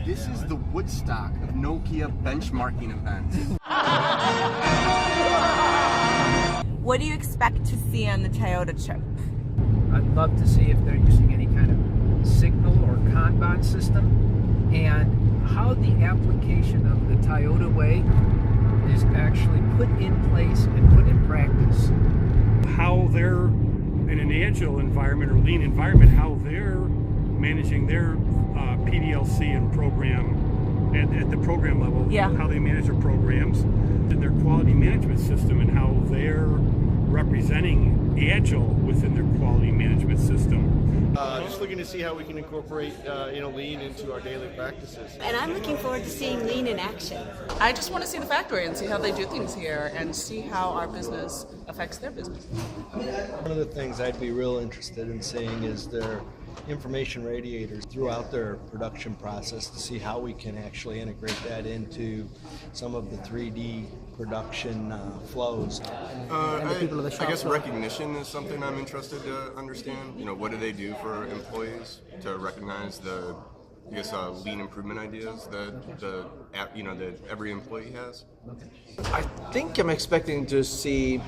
This is the Woodstock of Nokia benchmarking events. What do you expect to see on the Toyota trip? I'd love to see if they're using any kind of signal or Kanban system, and how the application of the Toyota way is actually put in place and put in practice. How they're in an agile environment or lean environment, how they're managing their PDLC and program at the program level, how they manage their programs, and their quality management system, and how they're representing agile within their quality management system. Just looking to see how we can incorporate lean into our daily practices. And I'm looking forward to seeing lean in action. I just want to see the factory and see how they do things here and see how our business affects their business. One of the things I'd be real interested in seeing is their information radiators throughout their production process, to see how we can actually integrate that into some of the 3D production flows. I guess recognition is something I'm interested to understand. What do they do for employees to recognize the lean improvement ideas that every employee has? I think I'm expecting to see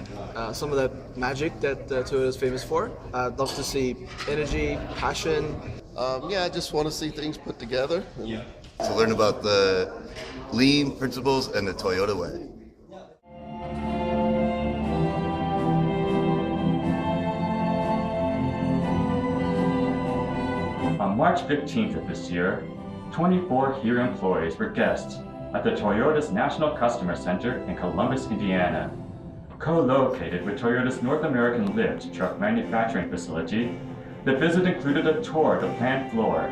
some of the magic that Toyota is famous for. I'd love to see energy, passion. I just want to see things put together. To learn about the lean principles and the Toyota way. On March 15th of this year, 24 HERE employees were guests at the Toyota's National Customer Center in Columbus, Indiana. Co-located with Toyota's North American lift truck manufacturing facility, the visit included a tour of the plant floor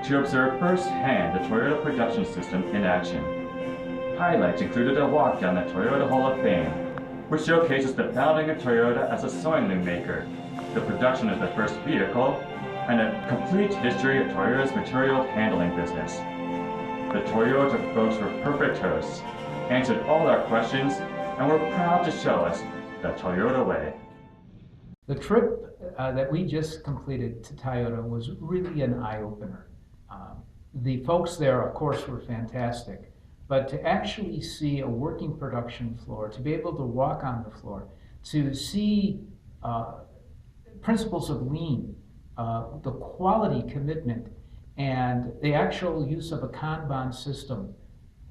to observe firsthand the Toyota production system in action. Highlights included a walk down the Toyota Hall of Fame, which showcases the founding of Toyota as a sewing loom maker, the production of the first vehicle, and a complete history of Toyota's material handling business. The Toyota folks were perfect hosts, answered all our questions, and were proud to show us the Toyota way. The trip that we just completed to Toyota was really an eye-opener. The folks there, of course, were fantastic, but to actually see a working production floor, to be able to walk on the floor, to see principles of lean, the quality commitment, and the actual use of a Kanban system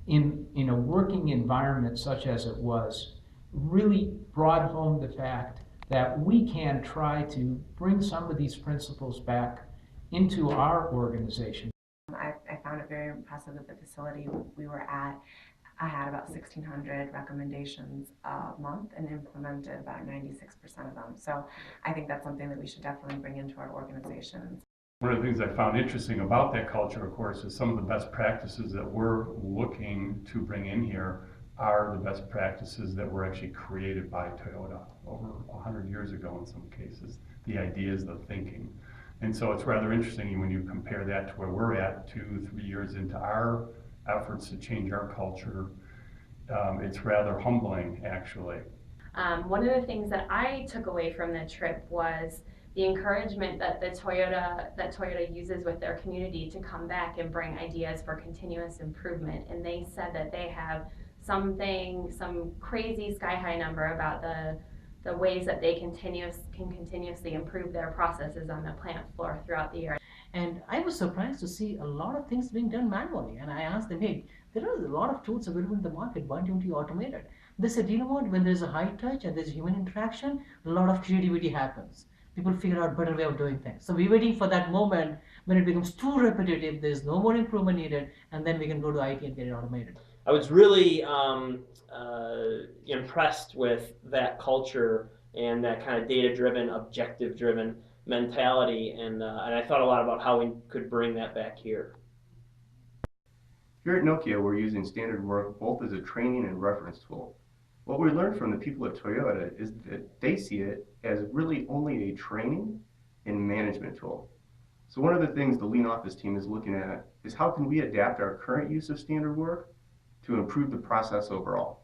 in a working environment such as it was, really brought home the fact that we can try to bring some of these principles back into our organization. I found it very impressive that the facility we were at, I had about 1,600 recommendations a month and implemented about 96% of them. So I think that's something that we should definitely bring into our organizations. One of the things I found interesting about that culture, of course, is some of the best practices that we're looking to bring in here are the best practices that were actually created by Toyota over 100 years ago in some cases. The ideas, the thinking. And so it's rather interesting when you compare that to where we're at 2-3 years into our efforts to change our culture. It's rather humbling, actually. One of the things that I took away from the trip was the encouragement that Toyota uses with their community to come back and bring ideas for continuous improvement. And they said that they have some crazy sky-high number about the ways that they can continuously improve their processes on the plant floor throughout the year. And I was surprised to see a lot of things being done manually. And I asked them, hey, there are a lot of tools available in the market. Why don't you automate it? They said, you know what, when there's a high touch and there's human interaction, a lot of creativity happens. People figure out a better way of doing things. So we're waiting for that moment when it becomes too repetitive, there's no more improvement needed, and then we can go to IT and get it automated. I was really impressed with that culture and that kind of data-driven, objective-driven mentality, and I thought a lot about how we could bring that back here. Here at Nokia, we're using standard work both as a training and reference tool. What we learned from the people at Toyota is that they see it as really only a training and management tool. So one of the things the Lean Office team is looking at is how can we adapt our current use of standard work to improve the process overall.